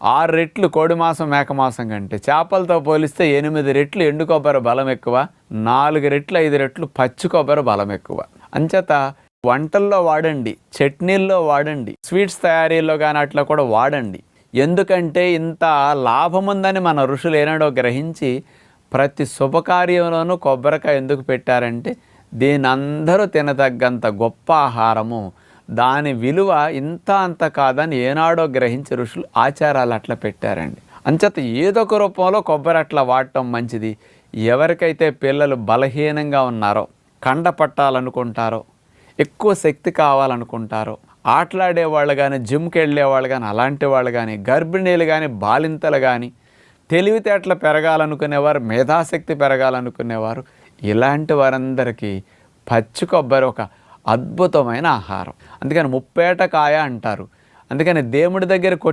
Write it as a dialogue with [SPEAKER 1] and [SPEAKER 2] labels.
[SPEAKER 1] 6 రెట్లు కోడి మాంసం మేక మాంసం కంటే, చేపలతో పోలిస్తే 8 రెట్లు ఎండు కొబ్బరి బలం ఎక్కువ, 4 రెట్లు 5 రెట్లు పచ్చి కొబ్బరి బలం ఎక్కువ. అంచేత వంటల్లో వాడండి, చట్నీల్లో వాడండి, స్వీట్స్ తయారీలో కానీ అట్లా కూడా వాడండి. ఎందుకంటే ఇంత లాభం ఉందని మన ఋషులు ఏనాడో గ్రహించి ప్రతి శుభకార్యంలోనూ కొబ్బరికాయ ఎందుకు పెట్టారంటే, దీని అందరూ తినదగ్గంత గొప్ప ఆహారము, దాని విలువ ఇంత అంత కాదని ఏనాడో గ్రహించి ఋషులు ఆచారాలు అట్లా పెట్టారండి. అంచేత ఏదో ఒక రూపంలో కొబ్బరి అట్లా వాడటం మంచిది. ఎవరికైతే పిల్లలు బలహీనంగా ఉన్నారో, కండ పట్టాలనుకుంటారో, ఎక్కువ శక్తి కావాలనుకుంటారో, ఆటలాడేవాళ్ళు కానీ, జిమ్కి వెళ్ళేవాళ్ళు కానీ, అలాంటి వాళ్ళు కానీ, గర్భిణీలు కానీ, బాలింతలు కానీ, తెలివితేటలు పెరగాలనుకునేవారు, మేధాశక్తి పెరగాలనుకునేవారు, ఇలాంటి వారందరికీ పచ్చి కొబ్బరి ఒక అద్భుతమైన ఆహారం. అందుకని ముప్పేట కాయ అంటారు. అందుకని దేవుడి దగ్గర